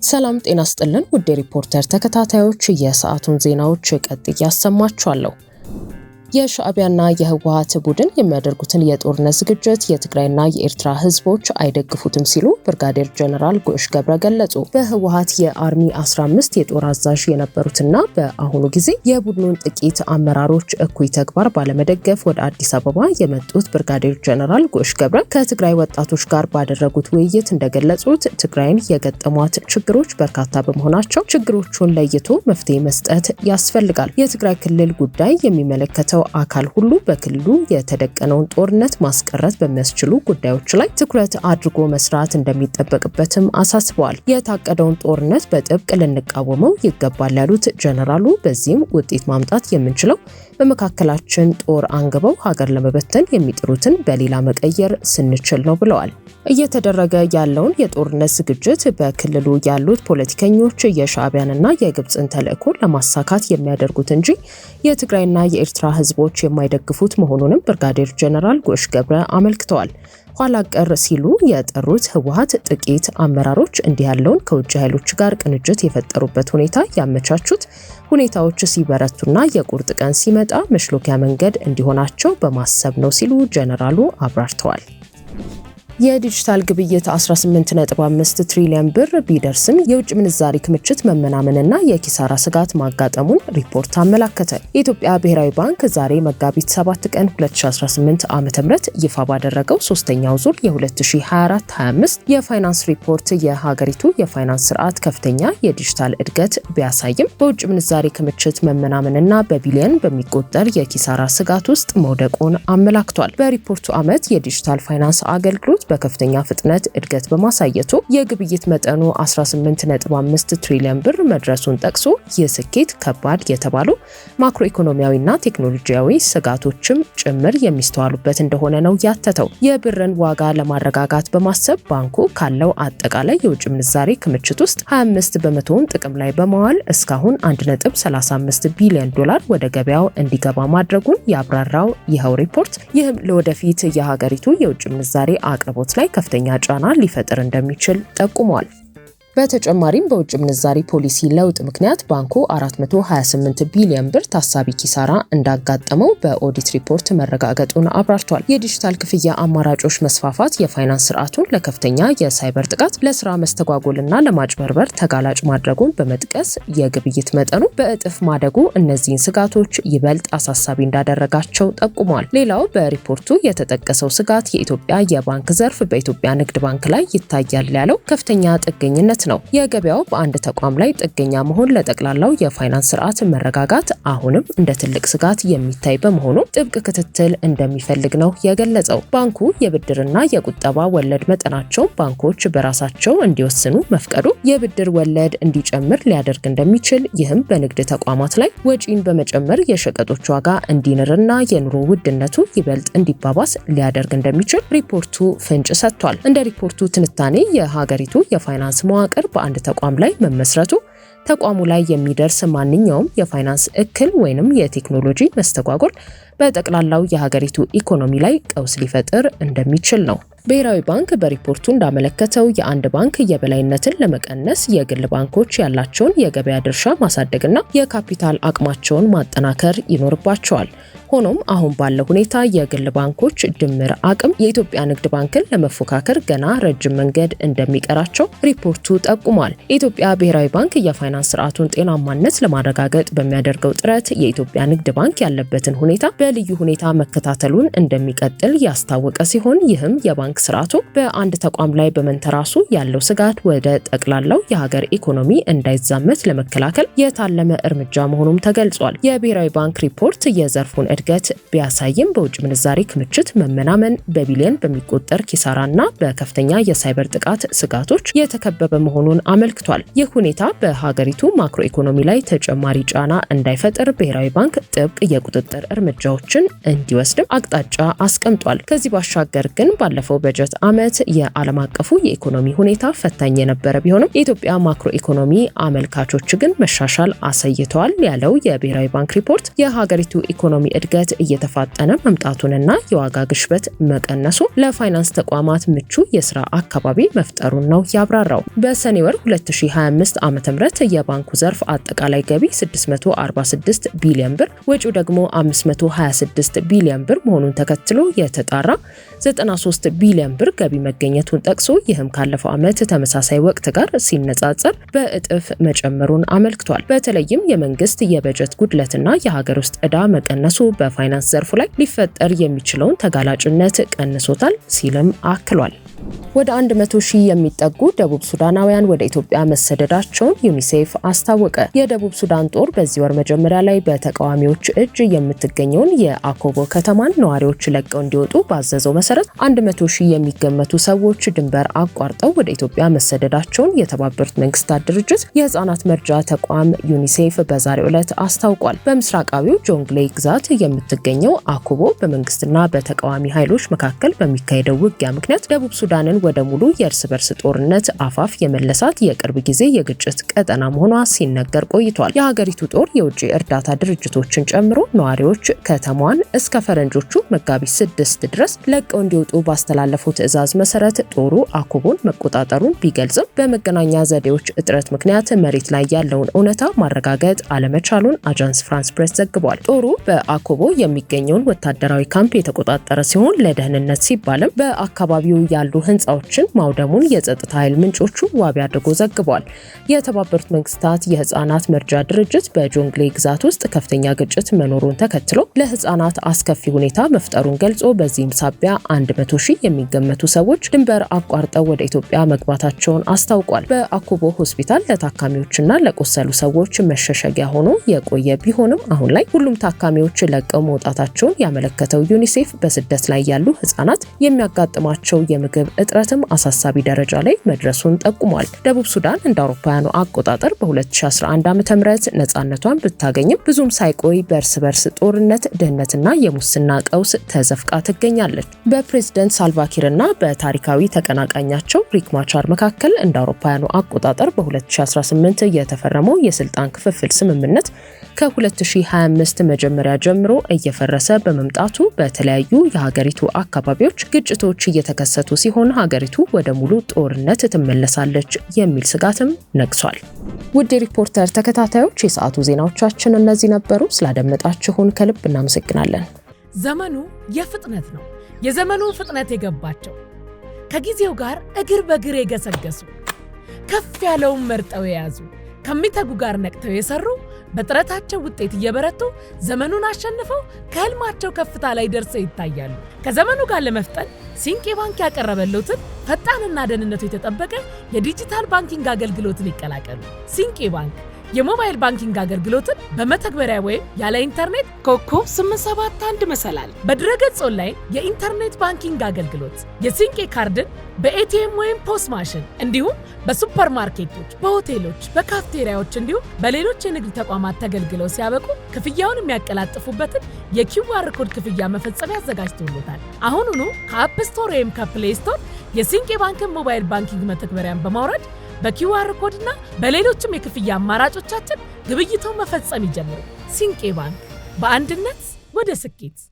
ሰላም ጤና ይስጥልን ውድ ሪፖርተር ተከታታዮች የሰዓቱን ዜናዎች ቀጥዬ አሰማችኋለሁ። የሻዕቢያና የህወሓት ቡድን የሚያደርጉትን የጦርነት ዝግጅት የትግራይና የኤርትራ ህዝቦች አይደግፉትም ሲሉ ብርጋዴር ጀነራል ጉዕሽ ገብረ ገለጹ። በህወሓት የአርሚ 15 የጦር አዛዥ የነበሩትና በአሁኑ ጊዜ የቡድኑን ጥቂት አመራሮች እኩይ ተግባር ባለመደገፍ ወደ አዲስ አበባ የመጡት ብርጋዴር ጀነራል ጉዕሽ ገብረ ከትግራይ ወጣቶች ጋር ባደረጉት ውይይት እንደገለጹት ትግራይን የገጠሟት ችግሮች በርካታ በመሆናቸው ችግሮቹን ለይቶ መፍትሄ መስጠት ያስፈልጋል። የትግራይ ክልል ጉዳይ የሚመለከተው አካል ሁሉ በክልሉ የተደቀነውን ጦርነት ማስቀረት በሚያስችሉ ጉዳዮች ላይ ትኩረት አድርጎ መስራት እንደሚጠበቅበትም አሳስበዋል። የታቀደውን ጦርነት በጥብቅ ልንቃወመው ይገባል ያሉት ጀነራሉ በዚህም ውጤት ማምጣት የምንችለው በመካከላችን ጦር አንግበው ሀገር ለመበተን የሚጥሩትን በሌላ መቀየር ስንችል ነው ብለዋል። እየተደረገ ያለውን የጦርነት ዝግጅት በክልሉ ያሉት ፖለቲከኞች የሻዕቢያንና የግብጽን ተልዕኮ ለማሳካት የሚያደርጉት እንጂ የትግራይና የኤርትራ ህዝቦች የማይደግፉት መሆኑንም ብርጋዴር ጀነራል ጉዕሽ ገብረ አመልክተዋል። ኋላ ቀር ሲሉ የጠሩት ህወሓት ጥቂት አመራሮች እንዲህ ያለውን ከውጭ ኃይሎች ጋር ቅንጅት የፈጠሩበት ሁኔታ ያመቻቹት ሁኔታዎች ሲበረቱና የቁርጥ ቀን ሲመጣ መሽሎኪያ መንገድ እንዲሆናቸው በማሰብ ነው ሲሉ ጀነራሉ አብራርተዋል። የዲጂታል ግብይት 18.5 ትሪሊዮን ብር ቢደርስም የውጭ ምንዛሪ ክምችት መመናመንና የኪሳራ ስጋት ማጋጠሙን ሪፖርት አመላከተ። የኢትዮጵያ ብሔራዊ ባንክ ዛሬ መጋቢት 7 ቀን 2018 ዓ.ም ይፋ ባደረገው ሶስተኛው ዙር የ2024-25 የፋይናንስ ሪፖርት የሀገሪቱ የፋይናንስ ስርዓት ከፍተኛ የዲጂታል እድገት ቢያሳይም በውጭ ምንዛሪ ክምችት መመናመንና በቢሊዮን በሚቆጠር የኪሳራ ስጋት ውስጥ መውደቁን አመላክቷል። በሪፖርቱ ዓመት የዲጂታል ፋይናንስ አገልግሎት በከፍተኛ ፍጥነት እድገት በማሳየቱ የግብይት መጠኑ 18.5 ትሪሊዮን ብር መድረሱን ጠቅሶ የስኬት ከባድ የተባሉ ማክሮ ኢኮኖሚያዊና ቴክኖሎጂያዊ ስጋቶችም ጭምር የሚስተዋሉበት እንደሆነ ነው ያተተው። የብርን ዋጋ ለማረጋጋት በማሰብ ባንኩ ካለው አጠቃላይ የውጭ ምንዛሬ ክምችት ውስጥ 25 በመቶውን ጥቅም ላይ በመዋል እስካሁን 1.35 ቢሊዮን ዶላር ወደ ገበያው እንዲገባ ማድረጉን ያብራራው ይኸው ሪፖርት ይህም ለወደፊት የሀገሪቱ የውጭ ምንዛሬ አቅርቦት ላይ ከፍተኛ ጫና ሊፈጥር እንደሚችል ጠቁሟል። በተጨማሪም በውጭ ምንዛሪ ፖሊሲ ለውጥ ምክንያት ባንኩ 428 ቢሊዮን ብር ታሳቢ ኪሳራ እንዳጋጠመው በኦዲት ሪፖርት መረጋገጡን አብራርቷል። የዲጂታል ክፍያ አማራጮች መስፋፋት የፋይናንስ ስርዓቱን ለከፍተኛ የሳይበር ጥቃት፣ ለስራ መስተጓጎልና ለማጭበርበር ተጋላጭ ማድረጉን በመጥቀስ የግብይት መጠኑ በእጥፍ ማደጉ እነዚህን ስጋቶች ይበልጥ አሳሳቢ እንዳደረጋቸው ጠቁሟል። ሌላው በሪፖርቱ የተጠቀሰው ስጋት የኢትዮጵያ የባንክ ዘርፍ በኢትዮጵያ ንግድ ባንክ ላይ ይታያል ያለው ከፍተኛ ጥገኝነት ነው። የገበያው በአንድ ተቋም ላይ ጥገኛ መሆን ለጠቅላላው የፋይናንስ ስርዓት መረጋጋት አሁንም እንደ ትልቅ ስጋት የሚታይ በመሆኑ ጥብቅ ክትትል እንደሚፈልግ ነው የገለጸው። ባንኩ የብድርና የቁጠባ ወለድ መጠናቸው ባንኮች በራሳቸው እንዲወስኑ መፍቀዱ የብድር ወለድ እንዲጨምር ሊያደርግ እንደሚችል፣ ይህም በንግድ ተቋማት ላይ ወጪን በመጨመር የሸቀጦች ዋጋ እንዲንርና የኑሮ ውድነቱ ይበልጥ እንዲባባስ ሊያደርግ እንደሚችል ሪፖርቱ ፍንጭ ሰጥቷል። እንደ ሪፖርቱ ትንታኔ የሀገሪቱ የፋይናንስ መዋቅር በአንድ ተቋም ላይ መመስረቱ ተቋሙ ላይ የሚደርስ ማንኛውም የፋይናንስ እክል ወይንም የቴክኖሎጂ መስተጓጎል በጠቅላላው የሀገሪቱ ኢኮኖሚ ላይ ቀውስ ሊፈጥር እንደሚችል ነው። ብሔራዊ ባንክ በሪፖርቱ እንዳመለከተው የአንድ ባንክ የበላይነትን ለመቀነስ የግል ባንኮች ያላቸውን የገበያ ድርሻ ማሳደግና የካፒታል አቅማቸውን ማጠናከር ይኖርባቸዋል። ሆኖም አሁን ባለው ሁኔታ የግል ባንኮች ድምር አቅም የኢትዮጵያ ንግድ ባንክን ለመፎካከር ገና ረጅም መንገድ እንደሚቀራቸው ሪፖርቱ ጠቁሟል። የኢትዮጵያ ብሔራዊ ባንክ የፋይናንስ ስርዓቱን ጤናማነት ለማረጋገጥ በሚያደርገው ጥረት የኢትዮጵያ ንግድ ባንክ ያለበትን ሁኔታ በልዩ ሁኔታ መከታተሉን እንደሚቀጥል ያስታወቀ ሲሆን ይህም የባንክ ስርዓቱ በአንድ ተቋም ላይ በመንተራሱ ያለው ስጋት ወደ ጠቅላላው የሀገር ኢኮኖሚ እንዳይዛመት ለመከላከል የታለመ እርምጃ መሆኑም ተገልጿል። የብሔራዊ ባንክ ሪፖርት የዘርፉን እድገት ቢያሳይም በውጭ ምንዛሬ ክምችት መመናመን፣ በቢሊዮን በሚቆጠር ኪሳራና በከፍተኛ የሳይበር ጥቃት ስጋቶች የተከበበ መሆኑን አመልክቷል። ይህ ሁኔታ በሀገሪቱ ማክሮ ኢኮኖሚ ላይ ተጨማሪ ጫና እንዳይፈጥር ብሔራዊ ባንክ ጥብቅ የቁጥጥር እርምጃዎችን እንዲወስድም አቅጣጫ አስቀምጧል። ከዚህ ባሻገር ግን ባለፈው በጀት ዓመት የዓለም አቀፉ የኢኮኖሚ ሁኔታ ፈታኝ የነበረ ቢሆንም የኢትዮጵያ ማክሮ ኢኮኖሚ አመልካቾች ግን መሻሻል አሳይተዋል ያለው የብሔራዊ ባንክ ሪፖርት የሀገሪቱ ኢኮኖሚ እድገት እየተፋጠነ መምጣቱንና የዋጋ ግሽበት መቀነሱ ለፋይናንስ ተቋማት ምቹ የስራ አካባቢ መፍጠሩን ነው ያብራራው። በሰኔ ወር 2025 ዓ.ም የባንኩ ዘርፍ አጠቃላይ ገቢ 646 ቢሊዮን ብር፣ ወጪው ደግሞ 526 ቢሊዮን ብር መሆኑን ተከትሎ የተጣራ 93 ቢሊዮን ብር ገቢ መገኘቱን ጠቅሶ ይህም ካለፈው ዓመት ተመሳሳይ ወቅት ጋር ሲነጻጸር በእጥፍ መጨመሩን አመልክቷል። በተለይም የመንግስት የበጀት ጉድለትና የሀገር ውስጥ ዕዳ መቀነሱ በፋይናንስ ዘርፉ ላይ ሊፈጠር የሚችለውን ተጋላጭነት ቀንሶታል ሲልም አክሏል። ወደ 100 ሺህ የሚጠጉ ደቡብ ሱዳናውያን ወደ ኢትዮጵያ መሰደዳቸውን ዩኒሴፍ አስታወቀ። የደቡብ ሱዳን ጦር በዚህ ወር መጀመሪያ ላይ በተቃዋሚዎች እጅ የምትገኘውን የአኮቦ ከተማን ነዋሪዎች ለቀው እንዲወጡ ባዘዘው መሰረት 100 ሺህ የሚገመቱ ሰዎች ድንበር አቋርጠው ወደ ኢትዮጵያ መሰደዳቸውን የተባበሩት መንግስታት ድርጅት የህፃናት መርጃ ተቋም ዩኒሴፍ በዛሬው ዕለት አስታውቋል። በምስራቃዊው ጆንግሌ ግዛት የምትገኘው አኮቦ በመንግስትና በተቃዋሚ ኃይሎች መካከል በሚካሄደው ውጊያ ምክንያት ደቡብ ሱዳንን ወደ ሙሉ የእርስ በርስ ጦርነት አፋፍ የመለሳት የቅርብ ጊዜ የግጭት ቀጠና መሆኗ ሲነገር ቆይቷል። የሀገሪቱ ጦር የውጭ እርዳታ ድርጅቶችን ጨምሮ ነዋሪዎች ከተማዋን እስከ ፈረንጆቹ መጋቢት 6 ድረስ ለቀው እንዲወጡ ባስተላለፈው ትዕዛዝ መሰረት ጦሩ አኮቦን መቆጣጠሩን ቢገልጽም በመገናኛ ዘዴዎች እጥረት ምክንያት መሬት ላይ ያለውን እውነታ ማረጋገጥ አለመቻሉን አጃንስ ፍራንስ ፕሬስ ዘግቧል። ጦሩ በአኮቦ የሚገኘውን ወታደራዊ ካምፕ የተቆጣጠረ ሲሆን ለደህንነት ሲባልም በአካባቢው ያሉ ህንጻዎችን ማውደሙን የጸጥታ ኃይል ምንጮቹ ዋቢ አድርጎ ዘግቧል። የተባበሩት መንግስታት የህፃናት መርጃ ድርጅት በጆንግሌ ግዛት ውስጥ ከፍተኛ ግጭት መኖሩን ተከትሎ ለህፃናት አስከፊ ሁኔታ መፍጠሩን ገልጾ በዚህም ሳቢያ 100 ሺህ የሚገመቱ ሰዎች ድንበር አቋርጠው ወደ ኢትዮጵያ መግባታቸውን አስታውቋል። በአኮቦ ሆስፒታል ለታካሚዎችና ለቆሰሉ ሰዎች መሸሸጊያ ሆኖ የቆየ ቢሆንም አሁን ላይ ሁሉም ታካሚዎች ለቀው መውጣታቸውን ያመለከተው ዩኒሴፍ በስደት ላይ ያሉ ህፃናት የሚያጋጥማቸው የምግብ እጥረትም አሳሳቢ ደረጃ ላይ መድረሱን ጠቁሟል። ደቡብ ሱዳን እንደ አውሮፓውያኑ አቆጣጠር በ2011 ዓ.ም ነፃነቷን ብታገኝም ብዙም ሳይቆይ በእርስ በርስ ጦርነት፣ ድህነትና የሙስና ቀውስ ተዘፍቃ ትገኛለች። በፕሬዝዳንት ሳልቫኪርና በታሪካዊ ተቀናቃኛቸው ሪክ ማቻር መካከል እንደ አውሮፓውያኑ አቆጣጠር በ2018 የተፈረመው የስልጣን ክፍፍል ስምምነት ከ2025 መጀመሪያ ጀምሮ እየፈረሰ በመምጣቱ በተለያዩ የሀገሪቱ አካባቢዎች ግጭቶች እየተከሰቱ ሲሆን ሀገሪቱ ወደ ሙሉ ጦርነት ትመለሳለች የሚል ስጋትም ነግሷል። ውድ ሪፖርተር ተከታታዮች የሰዓቱ ዜናዎቻችን እነዚህ ነበሩ። ስላደመጣችሁን ከልብ እናመሰግናለን። ዘመኑ የፍጥነት ነው። የዘመኑ ፍጥነት የገባቸው ከጊዜው ጋር እግር በእግር የገሰገሱ ከፍ ያለውን መርጠው የያዙ ከሚተጉ ጋር ነቅተው የሰሩ በጥረታቸው ውጤት እየበረቱ ዘመኑን አሸንፈው ከህልማቸው ከፍታ ላይ ደርሰው ይታያሉ። ከዘመኑ ጋር ለመፍጠን ሲንቄ ባንክ ያቀረበልዎትን ፈጣንና ደህንነቱ የተጠበቀ የዲጂታል ባንኪንግ አገልግሎትን ይቀላቀሉ። ሲንቄ ባንክ የሞባይል ባንኪንግ አገልግሎትን በመተግበሪያ ወይም ያለ ኢንተርኔት ኮከብ 871 መሰላል በድረገጽ ላይ የኢንተርኔት ባንኪንግ አገልግሎት የሲንቄ ካርድን በኤቲኤም ወይም ፖስ ማሽን እንዲሁም በሱፐርማርኬቶች፣ በሆቴሎች፣ በካፍቴሪያዎች እንዲሁም በሌሎች የንግድ ተቋማት ተገልግለው ሲያበቁ ክፍያውን የሚያቀላጥፉበትን የኪውአር ኮድ ክፍያ መፈጸሚያ አዘጋጅቶሎታል። አሁኑኑ ከአፕ ስቶር ወይም ከፕሌይ ስቶር የሲንቄ ባንክን ሞባይል ባንኪንግ መተግበሪያን በማውረድ በኪውአር ኮድና በሌሎችም የክፍያ አማራጮቻችን ግብይቶን መፈጸም ይጀምሩ። ሲንቄ ባንክ በአንድነት ወደ ስኬት።